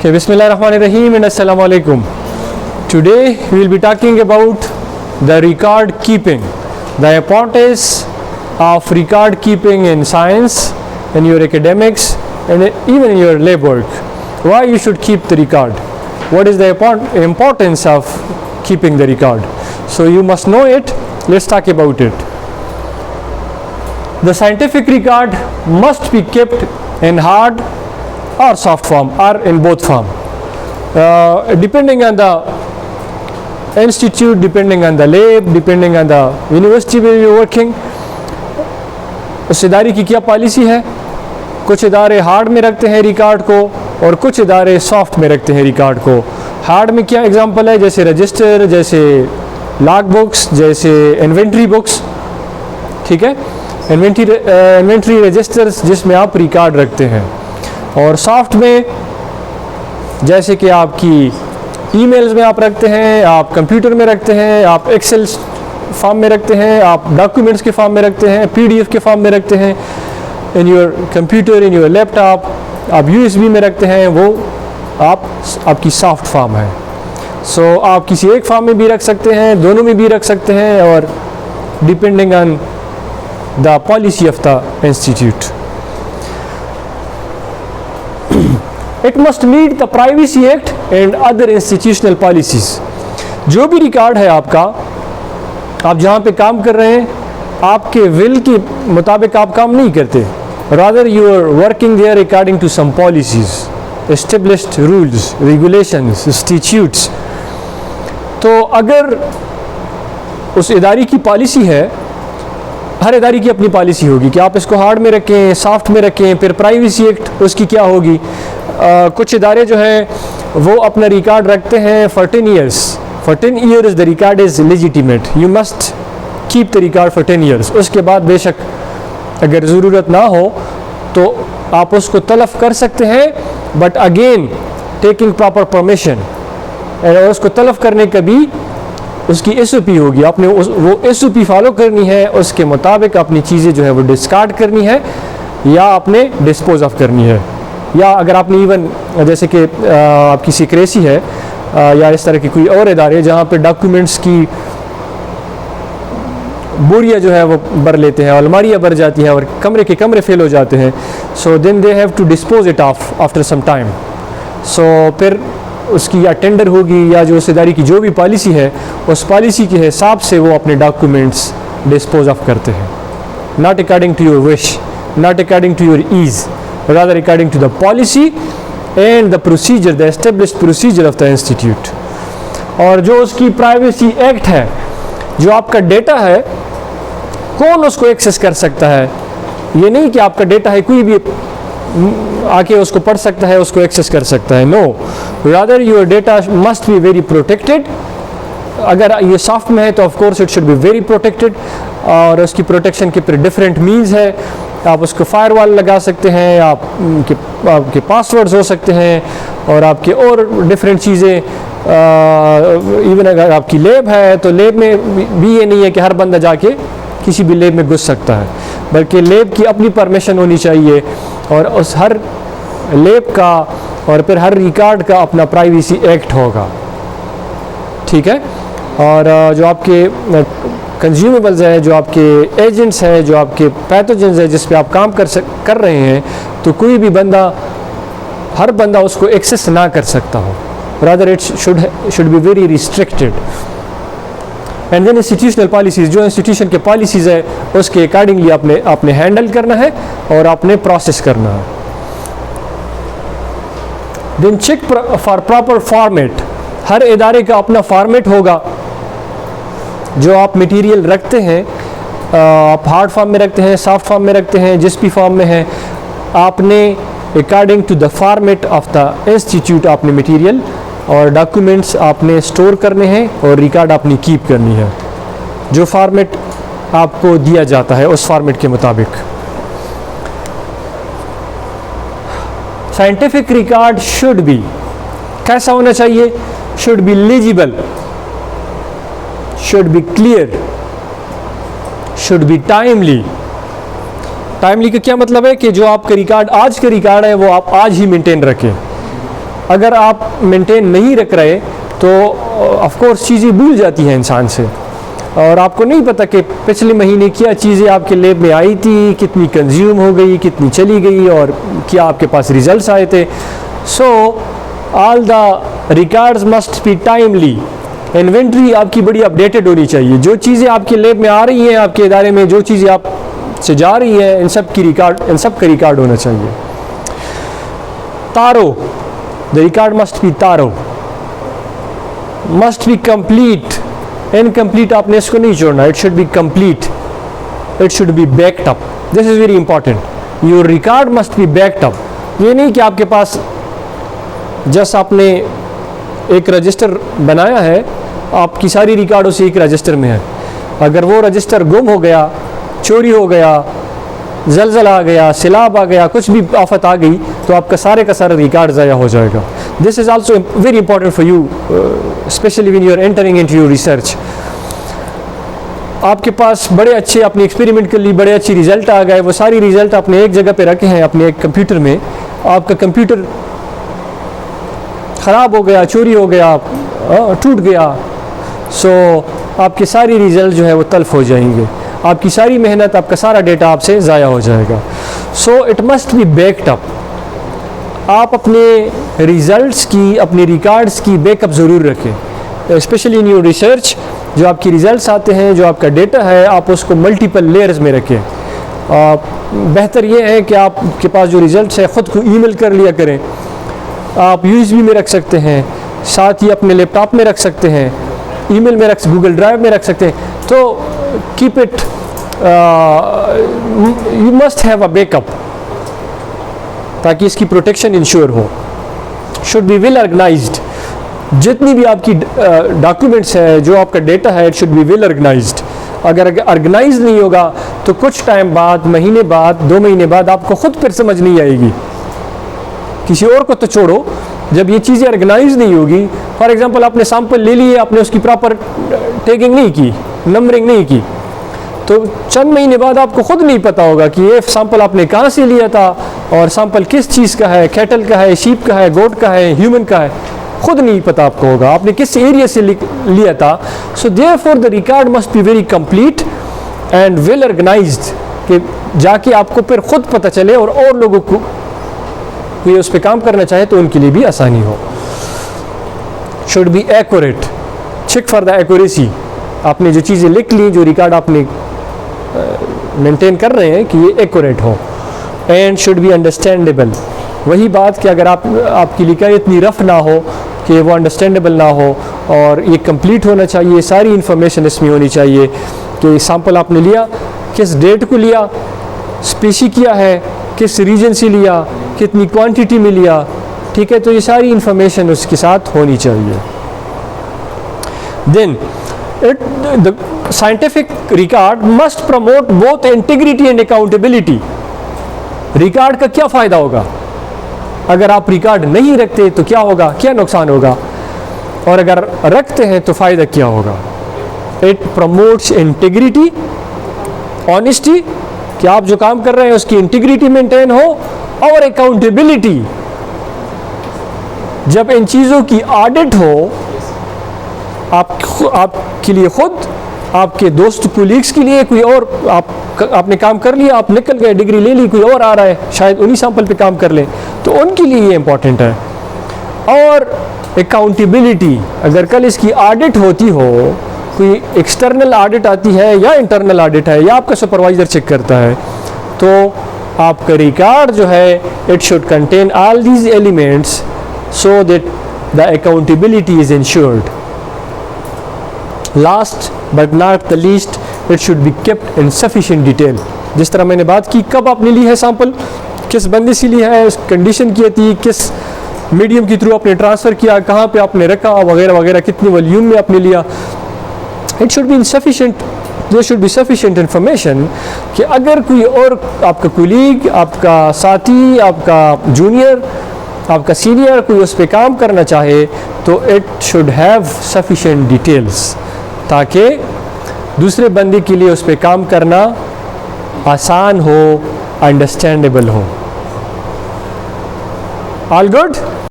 Okay, Bismillahirrahmanirrahim and Assalamu alaikum. Today we will be talking about the record keeping, the importance of record keeping in science, in your academics, and even in your lab work. Why you should keep the record? What is the importance of keeping the record? So you must know it. Let's talk about it. The scientific record must be kept in hard or soft form or in both form, depending on the institute, depending on the lab, depending on the university where you are working. उस इदारे की क्या policy है? कुछ इदारे hard में रखते हैं रिकॉर्ड को और कुछ इदारे सॉफ्ट में रखते हैं रिकॉर्ड को. हार्ड में क्या एग्जांपल है? जैसे रजिस्टर, जैसे लॉग बुक्स, जैसे इन्वेंट्री बुक्स. ठीक है, इन्वेंट्री रजिस्टर्स जिसमें आप रिकॉर्ड रखते हैं. और सॉफ्ट में जैसे कि आपकी ईमेल्स में आप रखते हैं, आप कंप्यूटर में रखते हैं, आप एक्सेल फॉर्म में रखते हैं, आप डॉक्यूमेंट्स के फॉर्म में रखते हैं, पीडीएफ के फॉर्म में रखते हैं, in your computer, in your laptop, आप यूएसबी में रखते हैं. वो आपकी सॉफ्ट फॉर्म है. सो आप किसी एक फॉर्म में भी रख सकते हैं, दोनों में भी रख सकते हैं, और depending on the policy of the institute. It must meet the Privacy Act and other institutional policies. जो भी रिकॉर्ड है आपका, आप जहाँ पे काम कर रहे हैं, आपके विल के मुताबिक आप काम नहीं करते. Rather you are working there according to some policies, established rules, regulations, statutes. तो अगर उस इदारे की पॉलिसी है, हर इदारे की अपनी पॉलिसी होगी कि आप इसको हार्ड में रखें, सॉफ्ट में रखें. फिर प्राइवेसी एक्ट उसकी क्या होगी? कुछ इदारे जो हैं वो अपना रिकॉर्ड रखते हैं for 10 years. For 10 years the record is legitimate. You must keep the record for 10 years. उसके बाद बेशक अगर ज़रूरत ना हो तो आप उसको तलफ कर सकते हैं, but again taking proper permission. और उसको तलफ करने का भी उसकी SOP होगी. आपने वो SOP फॉलो करनी है, उसके मुताबिक अपनी चीज़ें जो है वो डिस्कार्ड करनी है या आपने डिस्पोज ऑफ करनी है. या अगर आपने इवन जैसे कि आपकी सीक्रेसी है या इस तरह की कोई और इदारे जहाँ पे डॉक्यूमेंट्स की बोरियाँ जो है वो भर लेते हैं, अलमारियाँ भर जाती हैं और कमरे के कमरे फेल हो जाते हैं. So then they have to dispose it of after some time. So फिर उसकी या टेंडर होगी या जो उस इदारे की जो भी पॉलिसी है, उस पॉलिसी के हिसाब से वो अपने डॉक्यूमेंट्स डिस्पोज ऑफ करते हैं. Not according to your wish, not according to your ease, rather according to the policy and the procedure, the established procedure of the institute. और जो उसकी प्राइवेसी एक्ट है, जो आपका डेटा है, कौन उसको एक्सेस कर सकता है? ये नहीं कि आपका डेटा है कोई भी आके उसको पढ़ सकता है, उसको एक्सेस कर सकता है. No, rather your data must be very protected. अगर ये सॉफ्ट में है तो of course it should be very protected. और उसकी प्रोटेक्शन के फिर डिफरेंट मीन्स है. आप उसको फायरवॉल लगा सकते हैं, आपके पासवर्ड्स हो सकते हैं, और आपके और डिफरेंट चीज़ें. इवन अगर आपकी लैब है तो लैब में भी ये नहीं है कि हर बंदा जाके किसी भी लैब में घुस सकता है, बल्कि लैब की अपनी परमिशन होनी चाहिए. और उस हर लैब का और फिर हर रिकॉर्ड का अपना प्राइवेसी एक्ट होगा. ठीक है. और जो आपके कंज्यूमेबल्स है, जो आपके एजेंट्स हैं, जो आपके पैथोजेंस है जिस पे आप काम कर रहे हैं, तो कोई भी बंदा, हर बंदा उसको एक्सेस ना कर सकता हो. Rather it should be very restricted. And then institutional policies, जो इंस्टीट्यूशन के पॉलिसीज़ है उसके अकॉर्डिंगली आपने हैंडल करना है और आपने प्रोसेस करना है. Then check for proper format. हर इदारे का अपना फॉर्मेट होगा. जो आप मटेरियल रखते हैं, आप हार्ड फॉर्म में रखते हैं, सॉफ्ट फॉर्म में रखते हैं, जिस भी फॉर्म में है, आपने according to the format of the institute आपने मटेरियल और डॉक्यूमेंट्स आपने स्टोर करने हैं और रिकॉर्ड आपने कीप करनी है. जो फॉर्मेट आपको दिया जाता है उस फॉर्मेट के मुताबिक. साइंटिफिक रिकॉर्ड शुड बी कैसा होना चाहिए? Should be legible, should be clear, should be timely. Timely का क्या मतलब है कि जो आपका रिकॉर्ड आज का रिकॉर्ड है वो आप आज ही मेंटेन रखें. अगर आप मेंटेन नहीं रख रहे तो ऑफ कोर्स चीज़ें भूल जाती हैं इंसान से, और आपको नहीं पता कि पिछले महीने क्या चीज़ें आपके लैब में आई थी, कितनी कंज्यूम हो गई, कितनी चली गई, और क्या आपके पास रिजल्ट्स आए थे. So all the records must be timely. Inventory आपकी बड़ी अपडेटेड होनी चाहिए. जो चीज़ें आपके लैब में आ रही हैं, आपके इदारे में जो चीज़ें आप से जा रही हैं, इन सब का रिकॉर्ड होना चाहिए. Thorough, the record must be thorough, must be complete. Incomplete आपने इसको नहीं छोड़ना. It should be complete, it should be backed up. This is very important. Your record must be backed up. ये नहीं कि आपके पास जस्ट आपने एक रजिस्टर बनाया है, आपकी सारी रिकॉर्ड उसी एक रजिस्टर में है. अगर वो रजिस्टर गुम हो गया, चोरी हो गया, जलजला आ गया, सिलाब आ गया, कुछ भी आफत आ गई, तो आपका का सारा रिकॉर्ड ज़ाया हो जाएगा. This is also very important for you, specially when you are entering into your research. आपके पास बड़े अच्छे, आपने एक्सपेरिमेंट कर ली, बड़े अच्छे रिजल्ट आ गए, वो सारी रिजल्ट आपने एक जगह पे रखे हैं अपने एक कंप्यूटर में. आपका कंप्यूटर ख़राब हो गया, चोरी हो गया, टूट गया, सो आपके सारी रिजल्ट जो है वो तल्फ हो जाएंगे. आपकी सारी मेहनत, आपका सारा डेटा आपसे ज़ाया हो जाएगा. So it must be backed up. आप अपने रिज़ल्ट्स की, अपने रिकॉर्ड्स की बैकअप ज़रूर रखें, स्पेशली इन योर रिसर्च. जो आपकी रिज़ल्ट्स आते हैं, जो आपका डेटा है, आप उसको मल्टीपल लेयर्स में रखें. बेहतर ये है कि आपके पास जो रिज़ल्ट्स है ख़ुद को ईमेल कर लिया करें. आप USB में रख सकते हैं, साथ ही अपने लैपटॉप में रख सकते हैं, ईमेल में रख, गूगल ड्राइव में रख सकते हैं. तो keep it, you must have a backup, ताकि इसकी प्रोटेक्शन इंश्योर हो. Should be well organised. जितनी भी आपकी डॉक्यूमेंट्स है, जो आपका डेटा है, it should be well organised. अगर ऑर्गेनाइज नहीं होगा तो कुछ टाइम बाद, महीने बाद, 2 महीने बाद आपको खुद फिर समझ नहीं आएगी. किसी और को तो छोड़ो, जब ये चीज़ें ऑर्गेनाइज नहीं होगी, फॉर एग्जांपल आपने सैंपल ले लिए, आपने उसकी प्रॉपर टैगिंग नहीं की, नंबरिंग नहीं की, तो चंद महीने बाद आपको खुद नहीं पता होगा कि ये सैंपल आपने कहाँ से लिया था, और सैंपल किस चीज़ का है, कैटल का है, शीप का है, गोट का है, ह्यूमन का है, खुद नहीं पता आपको होगा आपने किस एरिया से लिया था. So therefore the record must be very complete and well organised, कि जाके आपको फिर खुद पता चले और लोगों को ये उस पर काम करना चाहे तो उनके लिए भी आसानी हो. Should be accurate. Check for the accuracy. आपने जो चीज़ें लिख ली, जो रिकॉर्ड आपने मेंटेन कर रहे हैं, कि ये एक्यूरेट हो. And should be understandable. वही बात कि अगर आपकी लिखाई इतनी रफ ना हो कि वो अंडरस्टैंडेबल ना हो, और ये कंप्लीट होना चाहिए, सारी इन्फॉर्मेशन इसमें होनी चाहिए कि सैंपल आपने लिया, किस डेट को लिया, स्पेसी किया है, किस रीजन से लिया, कितनी क्वांटिटी में लिया, ठीक है. तो ये सारी इन्फॉर्मेशन उसके साथ होनी चाहिए. Then the scientific record must promote both integrity and accountability. Record का क्या फ़ायदा होगा? अगर आप रिकॉर्ड नहीं रखते तो क्या होगा, क्या नुकसान होगा, और अगर रखते हैं तो फ़ायदा क्या होगा? इट प्रमोट्स इंटीग्रिटी, ऑनेस्टी, कि आप जो काम कर रहे हैं उसकी इंटीग्रिटी मेंटेन हो, और अकाउंटेबिलिटी. जब इन चीज़ों की ऑडिट हो, आपके लिए खुद, आपके दोस्त कोलीग्स के लिए, कोई और आपने काम कर लिया, आप निकल गए, डिग्री ले ली, कोई और आ रहा है, शायद उन्हीं सैंपल पे काम कर लें, तो उनके लिए ये इंपॉर्टेंट है. और अकाउंटेबिलिटी, अगर कल इसकी ऑडिट होती हो, कोई एक्सटर्नल ऑडिट आती है या इंटरनल ऑडिट है, या आपका सुपरवाइज़र चेक करता है, तो आपका रिकॉर्ड जो है, it should contain all these elements so that the accountability is insured. Last but not the least, it should be kept in sufficient detail. जिस तरह मैंने बात की, कब आपने ली है सैंपल, किस बंदे से लिया है, कंडीशन की थी, किस मीडियम के थ्रू आपने ट्रांसफ़र किया, कहाँ पे आपने रखा, वगैरह वगैरह, कितनी वॉल्यूम में आपने लिया. It should be insufficient, there should be sufficient information, कि अगर कोई और आपका कोलीग, आपका साथी, आपका जूनियर, आपका सीनियर कोई उस पर काम करना चाहे, तो it should have sufficient details, ताकि दूसरे बंदे के लिए उस पर काम करना आसान हो, अंडरस्टैंडेबल हो. All good.